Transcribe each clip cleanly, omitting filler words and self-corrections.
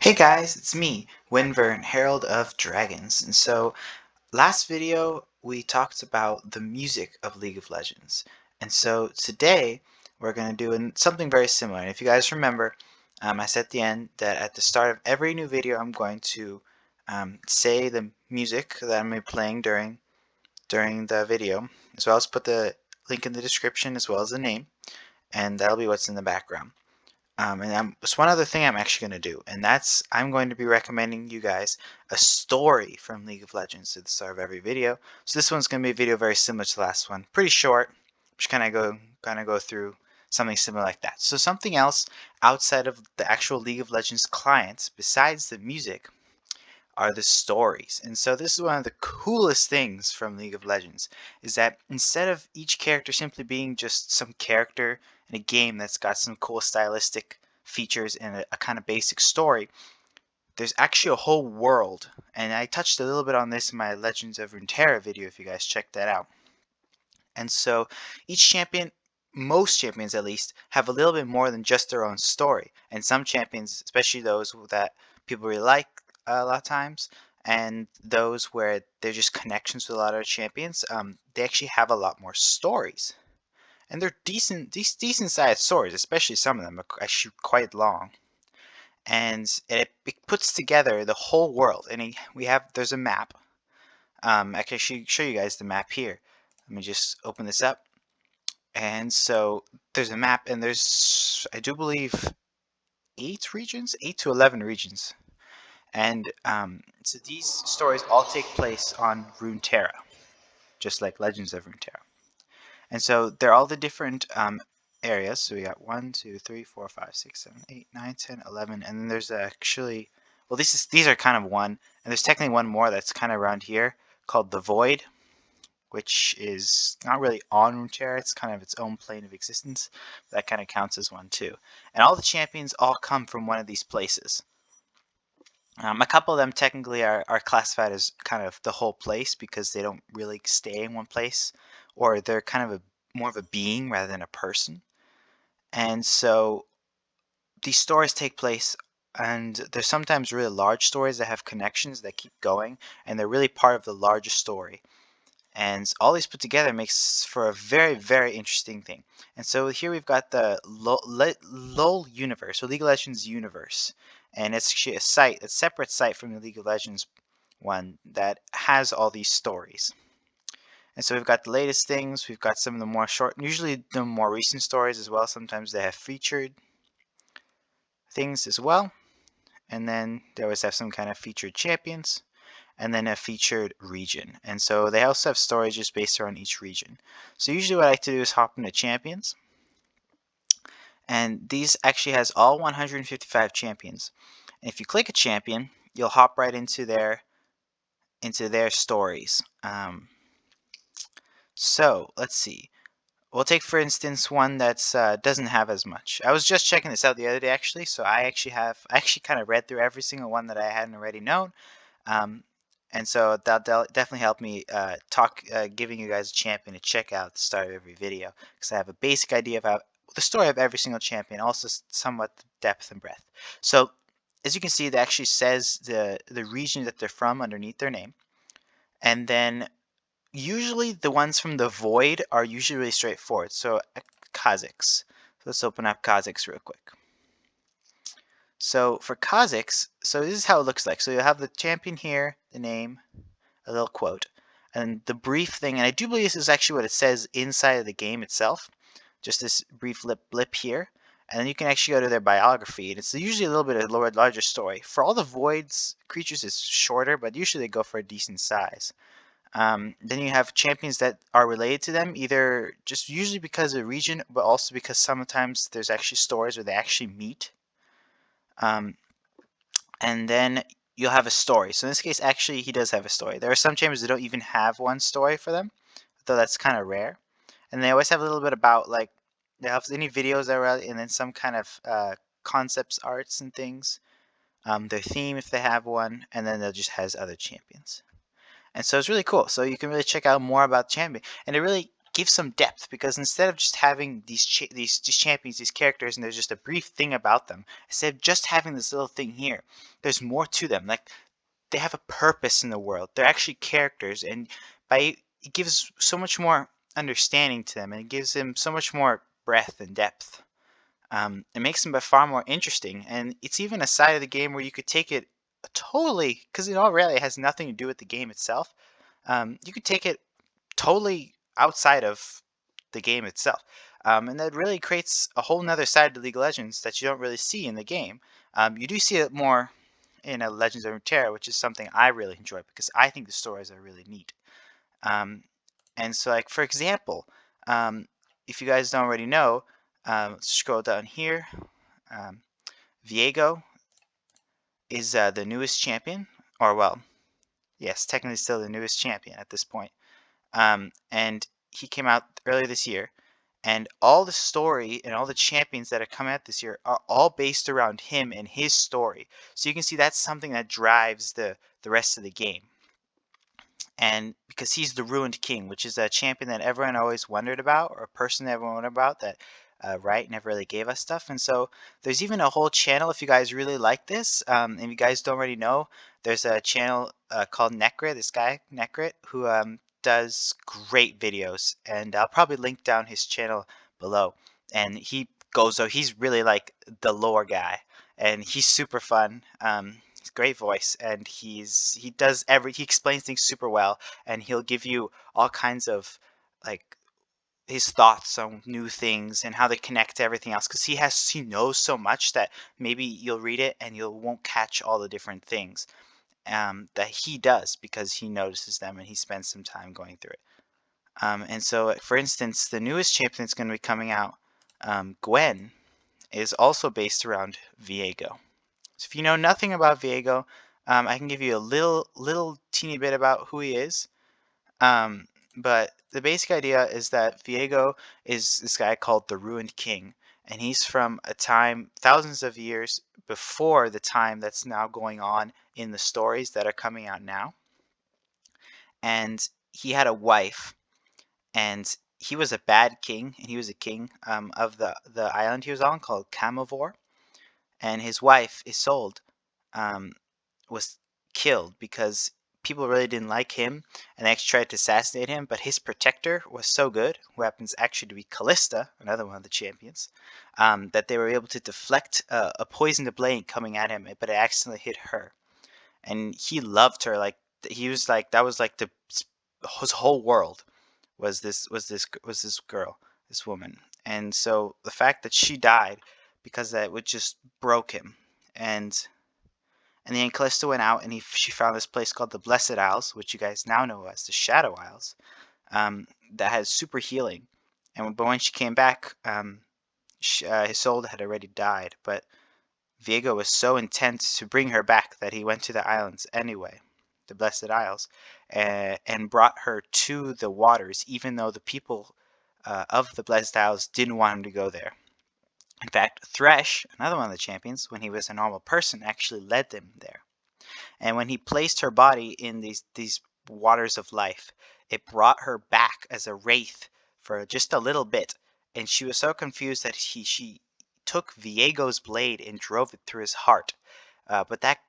Hey guys, it's me, Winvern, Herald of Dragons. And so, last video we talked about the music of League of Legends. And so today we're going to do something very similar. And if you guys remember, I said at the end that at the start of every new video I'm going to say the music that I'm going to be playing during the video, as well as put the link in the description as well as the name, and that'll be what's in the background. There's one other thing I'm actually going to do, and that's I'm going to be recommending you guys a story from League of Legends at the start of every video. So this one's going to be a video very similar to the last one, pretty short, just kind of go through something similar like that. So something else outside of the actual League of Legends clients, besides the music, are the stories. And so this is one of the coolest things from League of Legends, is that instead of each character simply being just some character in a game that's got some cool stylistic features and a kind of basic story, there's actually a whole world. And I touched a little bit on this in my Legends of Runeterra video if you guys check that out. And so each champion, most champions at least, have a little bit more than just their own story. And some champions, especially those that people really like a lot of times, and those where they're just connections with a lot of champions, they actually have a lot more stories. And they're decent sized stories, especially some of them are actually quite long. And it puts together the whole world. And there's a map. I can actually show you guys the map here. Let me just open this up. And so there's a map, and there's, I do believe, 8 to 11 regions. And so these stories all take place on Runeterra, just like Legends of Runeterra. And so they're all the different areas. So we got 1, 2, 3, 4, 5, 6, 7, 8, 9, 10, 11. And then there's actually, well, these are kind of one. And there's technically one more that's kind of around here called the Void, which is not really on Runeterra, it's kind of its own plane of existence. That kind of counts as one too. And all the champions all come from one of these places. A couple of them technically are classified as kind of the whole place because they don't really stay in one place, or they're kind of more of a being rather than a person. And so these stories take place, and they're sometimes really large stories that have connections that keep going, and they're really part of the larger story. And all these put together makes for a very, very interesting thing. And so here we've got the LOL universe, or League of Legends universe. And it's actually a separate site from the League of Legends one that has all these stories. And so we've got the latest things, we've got some of the more short, usually the more recent stories as well. Sometimes they have featured things as well. And then they always have some kind of featured champions, and then a featured region. And so they also have stories just based around each region. So usually what I like to do is hop into champions. And these actually has all 155 champions. And if you click a champion, you'll hop right into their stories. So let's see. We'll take, for instance, one that's doesn't have as much. I was just checking this out the other day, actually. So I actually kind of read through every single one that I hadn't already known. Um, and so that'll definitely help me giving you guys a champion to check out at the start of every video, because I have a basic idea of the story of every single champion, also somewhat the depth and breadth. So as you can see, it actually says the region that they're from underneath their name. And then usually the ones from the Void are usually really straightforward. So Kha'Zix. So let's open up Kha'Zix real quick. So for Kha'Zix, so this is how it looks like. So you'll have the champion here, the name, a little quote, and the brief thing. And I do believe this is actually what it says inside of the game itself. Just this brief blip here. And then you can actually go to their biography. And it's usually a little bit of a larger story. For all the Voids, creatures is shorter, but usually they go for a decent size. Then you have champions that are related to them, either just usually because of the region, but also because sometimes there's actually stories where they actually meet. And then you'll have a story. So in this case, actually, he does have a story. There are some champions that don't even have one story for them, though that's kind of rare. And they always have a little bit about, like, they have any videos that are out, and then some kind of concepts, arts, and things. Their theme, if they have one, and then they'll just has other champions. And so it's really cool. So you can really check out more about champion, and it really give some depth, because instead of just having these champions, these characters, and there's just a brief thing about them, instead of just having this little thing here, there's more to them. Like, they have a purpose in the world. They're actually characters, and by it gives so much more understanding to them, and it gives them so much more breadth and depth. It makes them far more interesting, and it's even a side of the game where you could take it totally, because it all really has nothing to do with the game itself. You could take it totally outside of the game itself. And that really creates a whole nother side to League of Legends that you don't really see in the game. You do see it more in Legends of Runeterra, which is something I really enjoy because I think the stories are really neat. And so, like, for example, um, if you guys don't already know, let's scroll down here. Um, Viego is the newest champion, or well, yes, technically still the newest champion at this point. And he came out earlier this year, and all the story and all the champions that have come out this year are all based around him and his story. So you can see that's something that drives the rest of the game. And because he's the Ruined King, which is a champion that everyone always wondered about, or a person that everyone wondered about, that Riot never really gave us stuff. And so there's even a whole channel, if you guys really like this, if you guys don't already know, there's a channel called Necrit, this guy, Necrit, who does great videos. And I'll probably link down his channel below. And he goes, so he's really like the lore guy, and he's super fun. Great voice, and he explains things super well, and he'll give you all kinds of, like, his thoughts on new things and how they connect to everything else, because he knows so much that maybe you'll read it and you won't catch all the different things that he does, because he notices them and he spends some time going through it. And so, for instance, the newest champion that's going to be coming out, Gwen, is also based around Viego. So if you know nothing about Viego, I can give you a little teeny bit about who he is. But the basic idea is that Viego is this guy called the Ruined King, and he's from a time thousands of years before the time that's now going on in the stories that are coming out now. And he had a wife, and he was a bad king, and he was a king of the island he was on called Camavor, and his wife Isolde was killed because people really didn't like him, and they actually tried to assassinate him, but his protector was so good, who happens actually to be Callista, another one of the champions, that they were able to deflect a poisoned blade coming at him, but it accidentally hit her. And he loved her, like, he was like, that was like his whole world was this girl, this woman. And so the fact that she died, because that would just broke him. And then Callista went out, and she found this place called the Blessed Isles, which you guys now know as the Shadow Isles, that has super healing. But when she came back, his soul had already died. But Viego was so intent to bring her back that he went to the islands anyway, the Blessed Isles, and brought her to the waters, even though the people of the Blessed Isles didn't want him to go there. In fact, Thresh, another one of the champions, when he was a normal person, actually led them there. And when he placed her body in these waters of life, it brought her back as a wraith for just a little bit. And she was so confused that she took Viego's blade and drove it through his heart. But that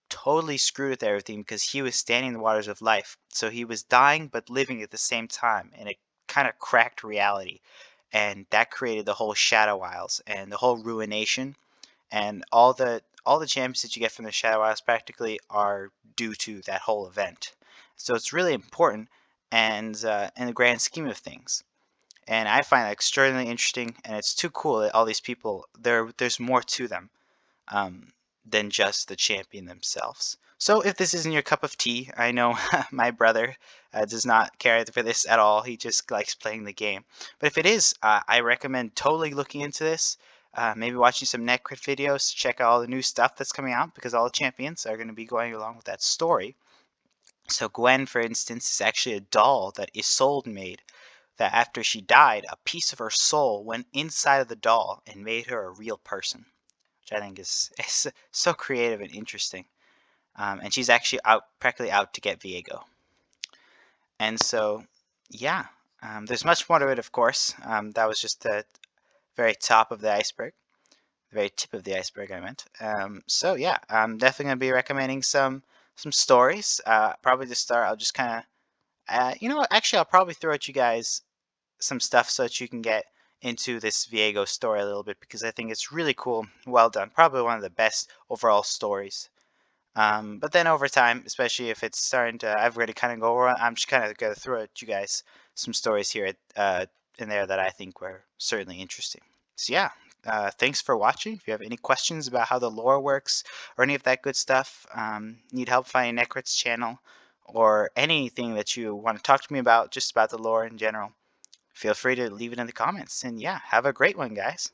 totally screwed with everything, because he was standing in the waters of life. So he was dying but living at the same time, and it kind of cracked reality. And that created the whole Shadow Isles and the whole Ruination, and all the champions that you get from the Shadow Isles practically are due to that whole event. So it's really important, and in the grand scheme of things. And I find that extraordinarily interesting, and it's too cool that all these people, there's more to them than just the champion themselves. So if this isn't your cup of tea, I know my brother does not care for this at all. He just likes playing the game. But if it is, I recommend totally looking into this. Maybe watching some Netcrit videos to check out all the new stuff that's coming out, because all the champions are going to be going along with that story. So Gwen, for instance, is actually a doll that Isolde made, that after she died, a piece of her soul went inside of the doll and made her a real person, which I think is so creative and interesting. And she's actually practically out to get Viego. And so, yeah, There's much more to it, of course. That was just the very top of the iceberg, the very tip of the iceberg, I meant. So yeah, I'm definitely gonna be recommending some stories. Probably to start, I'll just kind of, you know what? Actually, I'll probably throw at you guys some stuff so that you can get into this Viego story a little bit because I think it's really cool, well done. Probably one of the best overall stories. But then over time, especially if it's starting to, I've already kind of go around, I'm just kind of going to throw at you guys some stories here in there that I think were certainly interesting. So yeah, thanks for watching. If you have any questions about how the lore works or any of that good stuff, need help finding Necrit's channel, or anything that you want to talk to me about, just about the lore in general, feel free to leave it in the comments. And yeah, have a great one, guys.